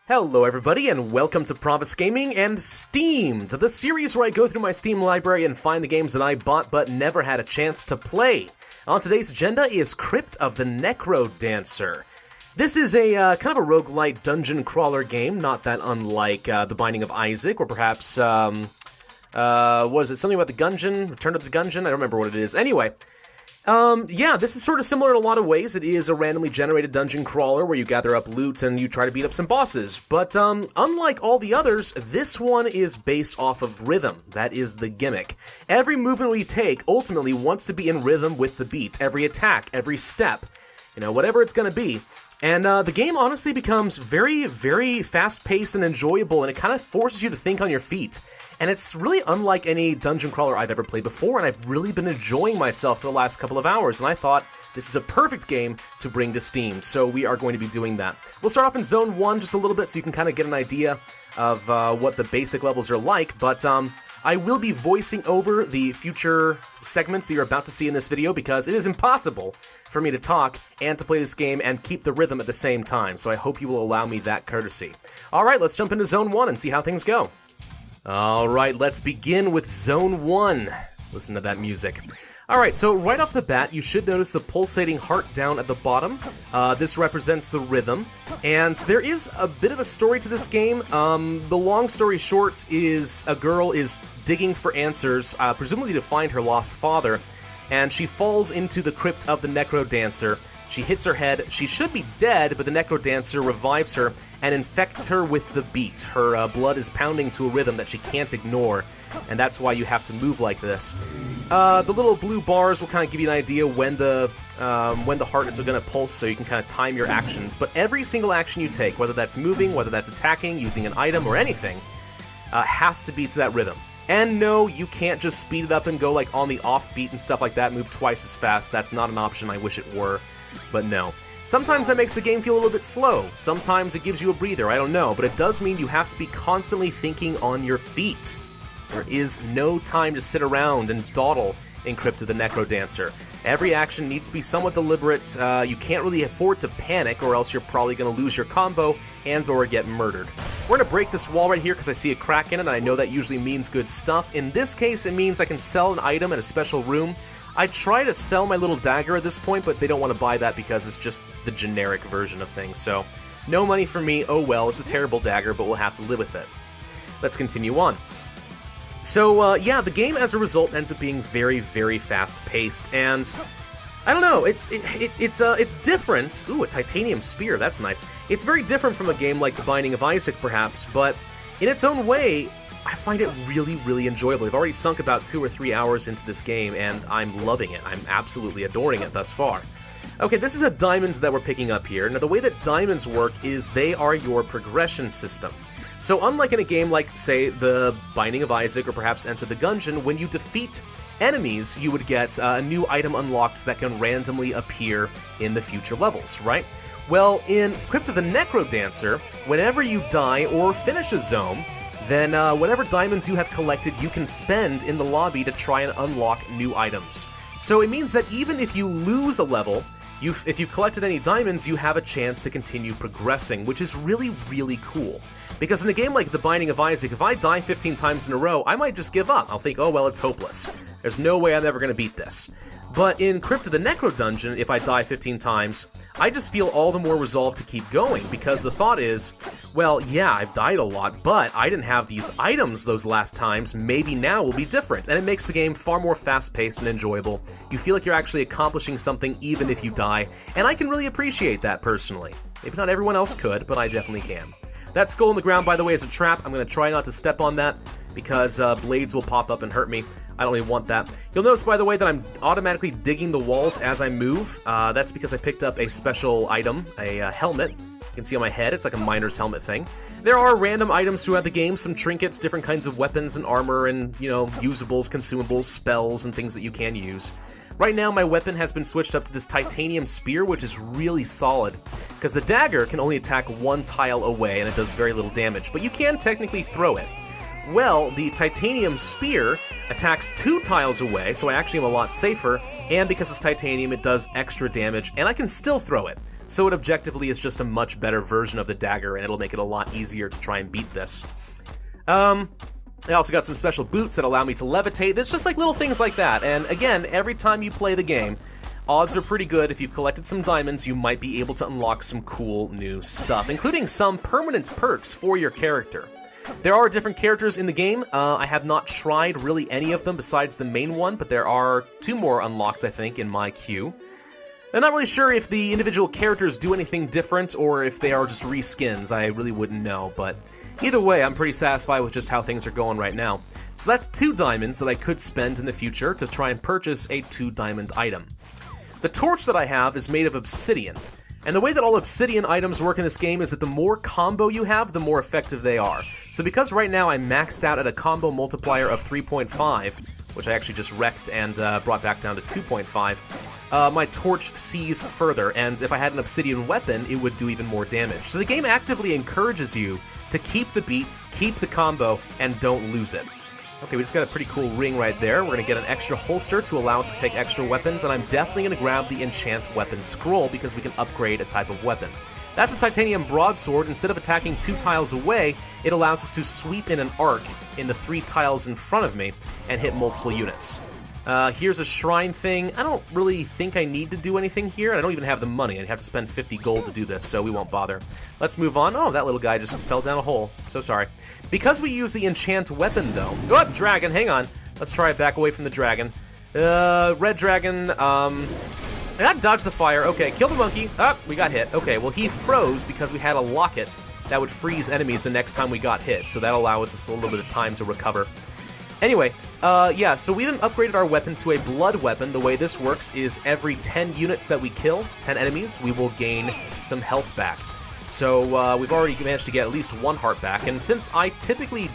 Hello everybody, and welcome to Pravus Gaming and Steamed, the series where I go through my Steam library and find the games that I bought but never had a chance to play. On today's agenda is Crypt of the NecroDancer. This is a kind of a roguelite dungeon crawler game, not that unlike The Binding of Isaac, or perhaps, was it something about the Gungeon? Return of the Gungeon? I don't remember what it is. Anyway, yeah, this is sort of similar in a lot of ways. It is a randomly generated dungeon crawler where you gather up loot and you try to beat up some bosses. But, unlike all the others, this one is based off of rhythm. That is the gimmick. Every movement we take ultimately wants to be in rhythm with the beat. Every attack, every step, whatever it's gonna be. And the game honestly becomes very, very fast-paced and enjoyable, and it kind of forces you to think on your feet. And it's really unlike any dungeon crawler I've ever played before, and I've really been enjoying myself for the last couple of hours, and I thought this is a perfect game to bring to Steam, so we are going to be doing that. We'll start off in Zone 1 just a little bit so you can kind of get an idea of what the basic levels are like, but I will be voicing over the future segments that you're about to see in this video because it is impossible for me to talk and to play this game and keep the rhythm at the same time, so I hope you will allow me that courtesy. Alright, let's jump into Zone 1 and see how things go. Alright, let's begin with Zone 1. Listen to that music. Alright, so right off the bat, you should notice the pulsating heart down at the bottom. This represents the rhythm, and there is a bit of a story to this game. The long story short is a girl is digging for answers, presumably to find her lost father, and she falls into the Crypt of the NecroDancer. She hits her head. She should be dead, but the NecroDancer revives her and infects her with the beat. Her blood is pounding to a rhythm that she can't ignore, and that's why you have to move like this. The little blue bars will kind of give you an idea when the heart is going to pulse, so you can kind of time your actions. But every single action you take, whether that's moving, whether that's attacking, using an item, or anything, has to be to that rhythm. And no, you can't just speed it up and go like on the offbeat and stuff like that, move twice as fast. That's not an option. I wish it were, but no. Sometimes that makes the game feel a little bit slow. Sometimes it gives you a breather, I don't know, but it does mean you have to be constantly thinking on your feet. There is no time to sit around and dawdle in Crypt of the NecroDancer. Every action needs to be somewhat deliberate. You can't really afford to panic, or else you're probably going to lose your combo and or get murdered. We're going to break this wall right here because I see a crack in it, and I know that usually means good stuff. In this case, it means I can sell an item at a special room. I try to sell my little dagger at this point, but they don't want to buy that because it's just the generic version of things. So, no money for me. Oh well, it's a terrible dagger, but we'll have to live with it. Let's continue on. So, yeah, the game, as a result, ends up being very, very fast-paced, and I don't know, it's different. Ooh, a titanium spear, that's nice. It's very different from a game like The Binding of Isaac, perhaps, but in its own way, I find it really, really enjoyable. I've already sunk about 2 or 3 hours into this game, and I'm loving it. I'm absolutely adoring it thus far. Okay, this is a diamond that we're picking up here. Now, the way that diamonds work is they are your progression system. So unlike in a game like, say, The Binding of Isaac or perhaps Enter the Gungeon, when you defeat enemies, you would get a new item unlocked that can randomly appear in the future levels, right? Well, in Crypt of the NecroDancer, whenever you die or finish a zone, then whatever diamonds you have collected, you can spend in the lobby to try and unlock new items. So it means that even if you lose a level, if you've collected any diamonds, you have a chance to continue progressing, which is really, really cool. Because in a game like The Binding of Isaac, if I die 15 times in a row, I might just give up. I'll think, oh well, it's hopeless. There's no way I'm ever going to beat this. But in Crypt of the NecroDungeon, if I die 15 times, I just feel all the more resolved to keep going, because the thought is, well, yeah, I've died a lot, but I didn't have these items those last times, maybe now will be different, and it makes the game far more fast-paced and enjoyable. You feel like you're actually accomplishing something even if you die, and I can really appreciate that personally. Maybe not everyone else could, but I definitely can. That skull in the ground, by the way, is a trap. I'm going to try not to step on that, because blades will pop up and hurt me. I don't really want that. You'll notice, by the way, that I'm automatically digging the walls as I move. That's because I picked up a special item, a helmet. You can see on my head, it's like a miner's helmet thing. There are random items throughout the game, some trinkets, different kinds of weapons and armor, and, usables, consumables, spells, and things that you can use. Right now, my weapon has been switched up to this titanium spear, which is really solid, because the dagger can only attack one tile away, and it does very little damage, but you can technically throw it. Well, the titanium spear attacks 2 tiles away, so I actually am a lot safer, and because it's titanium, it does extra damage, and I can still throw it. so it objectively is just a much better version of the dagger, and it'll make it a lot easier to try and beat this. I also got some special boots that allow me to levitate. There's just like little things like that, and again, every time you play the game, odds are pretty good. If you've collected some diamonds, you might be able to unlock some cool new stuff, including some permanent perks for your character. There are different characters in the game. I have not tried really any of them besides the main one, but there are 2 more unlocked, I think, in my queue. I'm not really sure if the individual characters do anything different or if they are just reskins. I really wouldn't know, but either way, I'm pretty satisfied with just how things are going right now. So that's 2 diamonds that I could spend in the future to try and purchase a 2-diamond item. The torch that I have is made of obsidian, and the way that all obsidian items work in this game is that the more combo you have, the more effective they are. So because right now I'm maxed out at a combo multiplier of 3.5, which I actually just wrecked and brought back down to 2.5, my torch sees further, and if I had an obsidian weapon, it would do even more damage. So the game actively encourages you to keep the beat, keep the combo, and don't lose it. Okay, we just got a pretty cool ring right there. We're going to get an extra holster to allow us to take extra weapons, and I'm definitely going to grab the enchant weapon scroll because we can upgrade a type of weapon. That's a titanium broadsword. Instead of attacking 2 tiles away, it allows us to sweep in an arc in the 3 tiles in front of me and hit multiple units. Here's a shrine thing. I don't really think I need to do anything here, and I don't even have the money. I'd have to spend 50 gold to do this, so we won't bother. Let's move on. Oh, that little guy just fell down a hole. So sorry. Because we use the enchant weapon, though... Oh, dragon, hang on. Let's try it back away from the dragon. Red dragon, dodge the fire. Okay, kill the monkey. We got hit. Okay, well, he froze because we had a locket that would freeze enemies the next time we got hit, so that allows us a little bit of time to recover. Anyway, yeah, so we then upgraded our weapon to a blood weapon. The way this works is every 10 units that we kill, 10 enemies, we will gain some health back. So we've already managed to get at least 1 heart back, and since I typically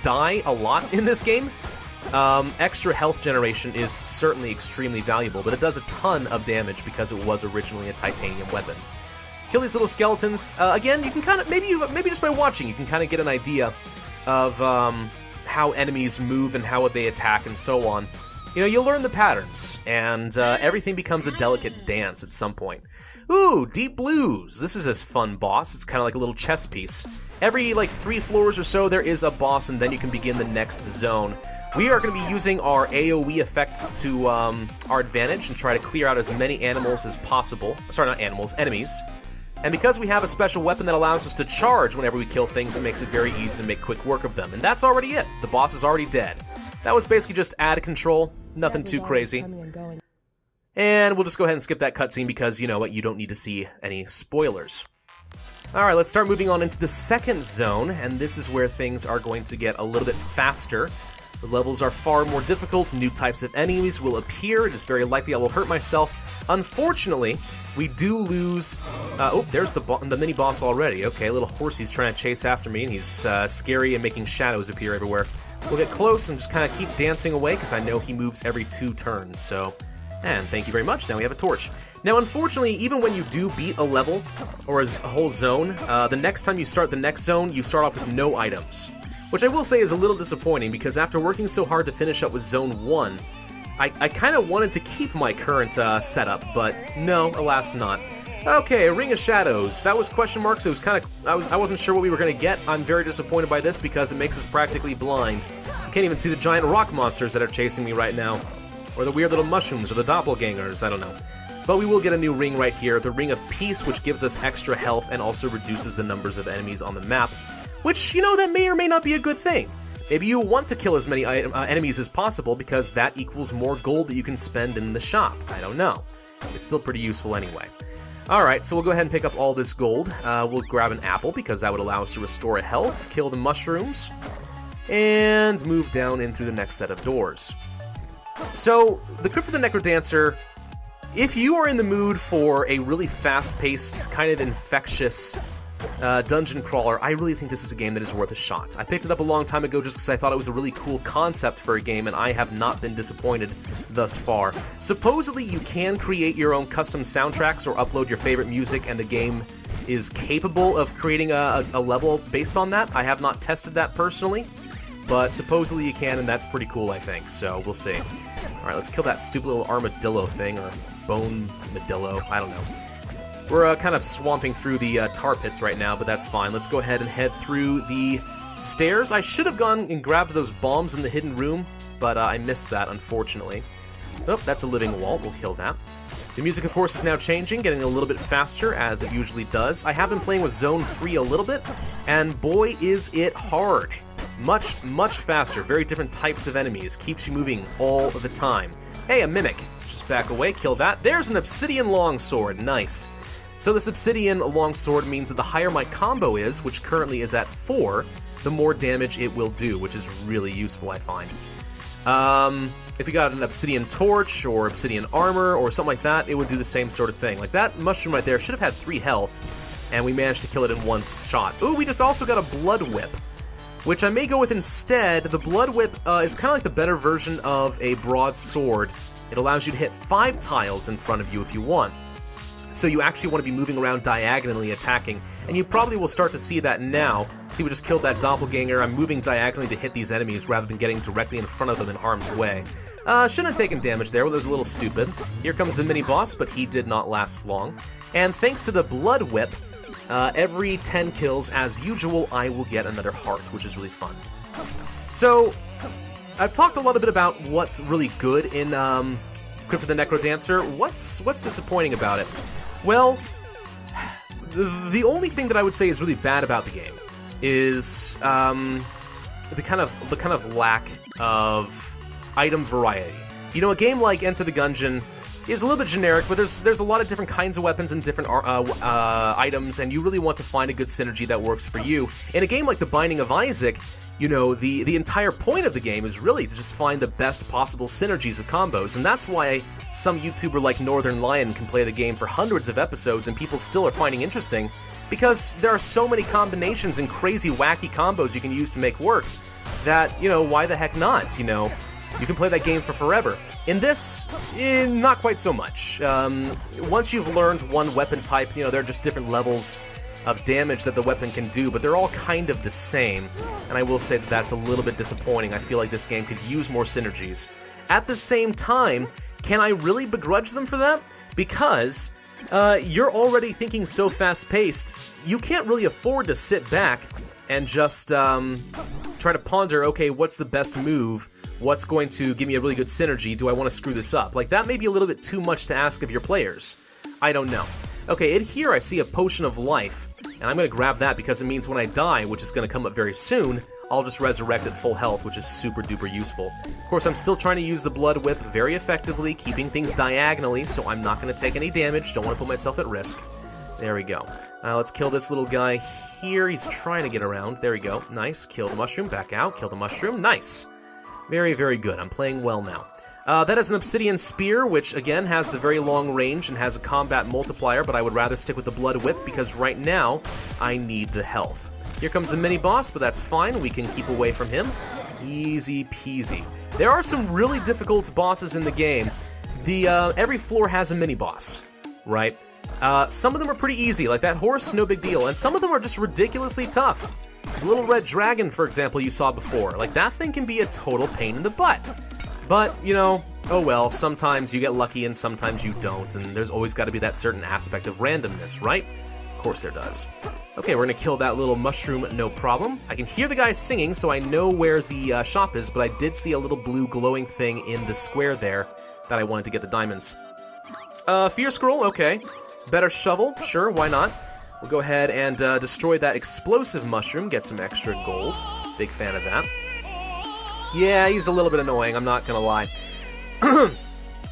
die a lot in this game, extra health generation is certainly extremely valuable, but it does a ton of damage because it was originally a titanium weapon. Kill these little skeletons. Again, you can kind of, maybe just by watching, you can kind of get an idea of how enemies move and how they attack and so on. You know, you'll learn the patterns, and everything becomes a delicate dance at some point. Ooh, Deep Blues. This is a fun boss. It's kind of like a little chess piece. Every, 3 floors or so, there is a boss, and then you can begin the next zone. We are going to be using our AoE effect to our advantage and try to clear out as many animals as possible. Sorry, not animals, enemies. And because we have a special weapon that allows us to charge whenever we kill things, it makes it very easy to make quick work of them. And that's already it. The boss is already dead. That was basically just add control, nothing too crazy. And we'll just go ahead and skip that cutscene because, you know what, you don't need to see any spoilers. Alright, let's start moving on into the second zone, and this is where things are going to get a little bit faster. The levels are far more difficult, new types of enemies will appear, it is very likely I will hurt myself. Unfortunately, we do lose... oh, there's the mini-boss already. Okay, little horsey's trying to chase after me, and he's scary and making shadows appear everywhere. We'll get close and just kind of keep dancing away, because I know he moves every 2 turns, so... And thank you very much, now we have a torch. Now, unfortunately, even when you do beat a level, or a whole zone, the next time you start the next zone, you start off with no items. Which I will say is a little disappointing, because after working so hard to finish up with Zone 1, I kind of wanted to keep my current setup, but no, alas not. Okay, a Ring of Shadows. That was question marks. It was kind of... I wasn't sure what we were going to get. I'm very disappointed by this because it makes us practically blind. I can't even see the giant rock monsters that are chasing me right now. Or the weird little mushrooms, or the doppelgangers, I don't know. But we will get a new ring right here, the Ring of Peace, which gives us extra health and also reduces the numbers of enemies on the map. Which, you know, that may or may not be a good thing. Maybe you want to kill as many enemies as possible because that equals more gold that you can spend in the shop. I don't know. It's still pretty useful anyway. Alright, so we'll go ahead and pick up all this gold. We'll grab an apple because that would allow us to restore health, kill the mushrooms, and move down in through the next set of doors. So, the Crypt of the NecroDancer, if you are in the mood for a really fast-paced, kind of infectious dungeon crawler, I really think this is a game that is worth a shot. I picked it up a long time ago just because I thought it was a really cool concept for a game, and I have not been disappointed thus far. Supposedly, you can create your own custom soundtracks or upload your favorite music, and the game is capable of creating a level based on that. I have not tested that personally, but supposedly you can, and that's pretty cool, I think, so we'll see. Alright, let's kill that stupid little armadillo thing, or bone medillo, I don't know. We're kind of swamping through the tar pits right now, but that's fine. Let's go ahead and head through the stairs. I should have gone and grabbed those bombs in the hidden room, but I missed that, unfortunately. Oh, that's a living wall. We'll kill that. The music, of course, is now changing, getting a little bit faster, as it usually does. I have been playing with Zone 3 a little bit, and boy, is it hard. Much, much faster. Very different types of enemies. Keeps you moving all the time. Hey, a mimic. Just back away, kill that. There's an obsidian longsword. Nice. So this obsidian longsword means that the higher my combo is, which currently is at 4, the more damage it will do, which is really useful, I find. If you got an obsidian torch or obsidian armor or something like that, it would do the same sort of thing. Like that mushroom right there should have had 3 health, and we managed to kill it in 1 shot. Ooh, we just also got a blood whip, which I may go with instead. The blood whip is kind of like the better version of a broadsword. It allows you to hit 5 tiles in front of you if you want. So you actually want to be moving around diagonally attacking, and you probably will start to see that now. See, we just killed that doppelganger. I'm moving diagonally to hit these enemies rather than getting directly in front of them in harm's way. Shouldn't have taken damage there, well, that was a little stupid. Here comes the mini-boss, but he did not last long. And thanks to the blood whip, every 10 kills, as usual, I will get another heart, which is really fun. So, I've talked a little bit about what's really good in Crypt of the NecroDancer. What's disappointing about it? Well, the only thing that I would say is really bad about the game is the kind of lack of item variety. You know, a game like Enter the Gungeon is a little bit generic, but there's a lot of different kinds of weapons and different items, and you really want to find a good synergy that works for you. In a game like The Binding of Isaac, you know, the entire point of the game is really to just find the best possible synergies of combos, and that's why some YouTuber like Northern Lion can play the game for hundreds of episodes and people still are finding interesting, because there are so many combinations and crazy wacky combos you can use to make work that, you know, why the heck not, you know? You can play that game for forever. In this, not quite so much. Once you've learned one weapon type, you know, there are just different levels of damage that the weapon can do, but they're all kind of the same, and I will say that that's a little bit disappointing. I feel like this game could use more synergies. At the same time, can I really begrudge them for that? Because you're already thinking so fast-paced, you can't really afford to sit back and just try to ponder, okay, what's the best move? What's going to give me a really good synergy? Do I want to screw this up? Like, that may be a little bit too much to ask of your players. I don't know. Okay, in here I see a potion of life, and I'm going to grab that because it means when I die, which is going to come up very soon, I'll just resurrect at full health, which is super duper useful. Of course, I'm still trying to use the blood whip very effectively, keeping things diagonally, so I'm not going to take any damage. Don't want to put myself at risk. There we go. Let's kill this little guy here. He's trying to get around. There we go. Nice. Kill the mushroom. Back out. Kill the mushroom. Nice. Very, very good. I'm playing well now. That is an obsidian spear, which, again, has the very long range and has a combat multiplier, but I would rather stick with the blood whip because right now I need the health. Here comes the mini-boss, but that's fine. We can keep away from him. Easy peasy. There are some really difficult bosses in the game. Every floor has a mini-boss, right? Some of them are pretty easy, like that horse, no big deal, and some of them are just ridiculously tough. Little Red Dragon, for example, you saw before. Like, that thing can be a total pain in the butt. But, you know, oh well, sometimes you get lucky and sometimes you don't, and there's always got to be that certain aspect of randomness, right? Of course there does. Okay, we're gonna kill that little mushroom, no problem. I can hear the guy singing, so I know where the shop is, but I did see a little blue glowing thing in the square there that I wanted to get the diamonds. Fear Scroll, okay. Better shovel, sure, why not? We'll go ahead and destroy that explosive mushroom, get some extra gold. Big fan of that. Yeah, he's a little bit annoying, I'm not gonna lie.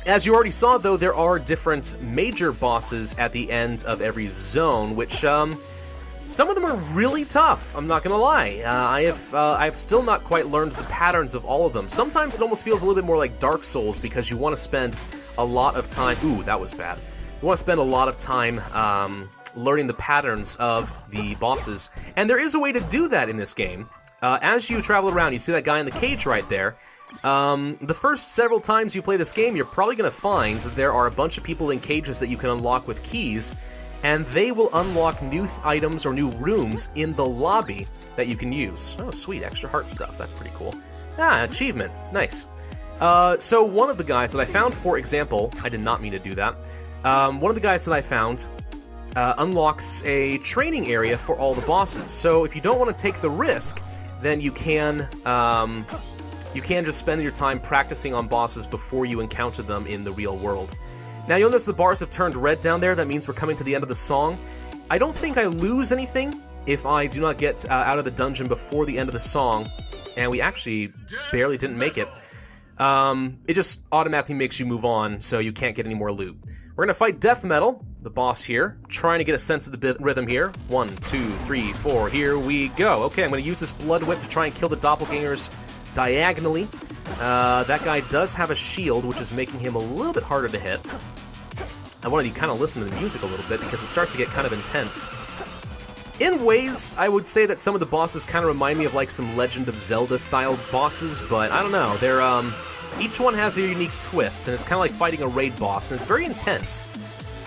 As you already saw, though, there are different major bosses at the end of every zone, which, some of them are really tough, I'm not gonna lie. I've still not quite learned the patterns of all of them. Sometimes it almost feels a little bit more like Dark Souls, because you want to spend a lot of time... Ooh, that was bad. You want to spend a lot of time, learning the patterns of the bosses, and there is a way to do that in this game. As you travel around, you see that guy in the cage right there. The first several times you play this game, you're probably going to find that there are a bunch of people in cages that you can unlock with keys, and they will unlock new items or new rooms in the lobby that you can use. Oh, sweet, extra heart stuff. That's pretty cool. Ah, achievement. Nice. So one of the guys that I found, for example, I did not mean to do that. One of the guys that I found unlocks a training area for all the bosses. So if you don't want to take the risk, then you can just spend your time practicing on bosses before you encounter them in the real world. Now you'll notice the bars have turned red down there. That means we're coming to the end of the song. I don't think I lose anything if I do not get out of the dungeon before the end of the song, and we actually barely didn't make it. It just automatically makes you move on, so you can't get any more loot. We're gonna fight Death Metal, the boss here, trying to get a sense of the rhythm here. 1, 2, 3, 4, here we go. Okay, I'm gonna use this Blood Whip to try and kill the doppelgangers diagonally. That guy does have a shield, which is making him a little bit harder to hit. I wanted to kind of listen to the music a little bit because it starts to get kind of intense. In ways, I would say that some of the bosses kind of remind me of like some Legend of Zelda style bosses, but I don't know. They're each one has their unique twist, and it's kind of like fighting a raid boss, and it's very intense.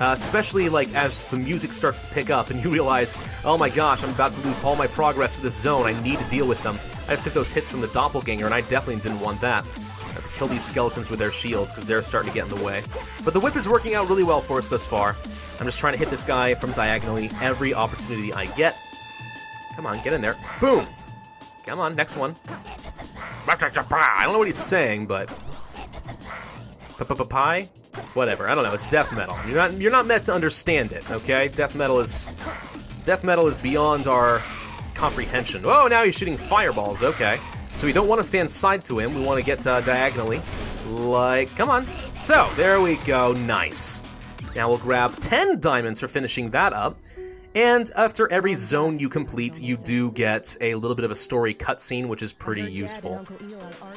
Especially like as the music starts to pick up and you realize, oh my gosh, I'm about to lose all my progress for this zone. I need to deal with them. I just took those hits from the doppelganger, and I definitely didn't want that. I have to kill these skeletons with their shields because they're starting to get in the way. But the whip is working out really well for us thus far. I'm just trying to hit this guy from diagonally every opportunity I get. Come on, get in there. Boom! Come on, next one. I don't know what he's saying, but... Pie? Whatever, I don't know, it's death metal. You're not meant to understand it, okay? Death metal is beyond our comprehension. Oh, now he's shooting fireballs, okay. So we don't want to stand side to him, we want to get diagonally. Like, come on. So, there we go, nice. Now we'll grab 10 diamonds for finishing that up. And after every zone you complete, you do get a little bit of a story cutscene, which is pretty useful.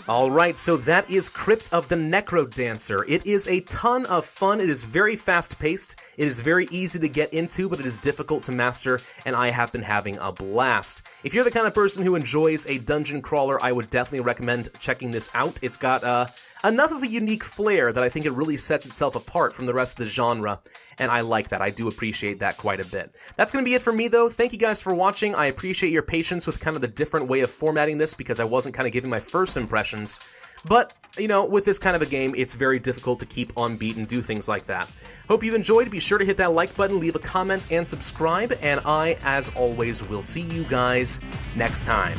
Alright, so that is Crypt of the NecroDancer. It is a ton of fun, it is very fast-paced, it is very easy to get into, but it is difficult to master, and I have been having a blast. If you're the kind of person who enjoys a dungeon crawler, I would definitely recommend checking this out. It's got enough of a unique flair that I think it really sets itself apart from the rest of the genre, and I like that. I do appreciate that quite a bit. That's going to be it for me, though. Thank you guys for watching. I appreciate your patience with kind of the different way of formatting this because I wasn't kind of giving my first impressions. But, you know, with this kind of a game, it's very difficult to keep on beat and do things like that. Hope you've enjoyed. Be sure to hit that like button, leave a comment, and subscribe. And I, as always, will see you guys next time.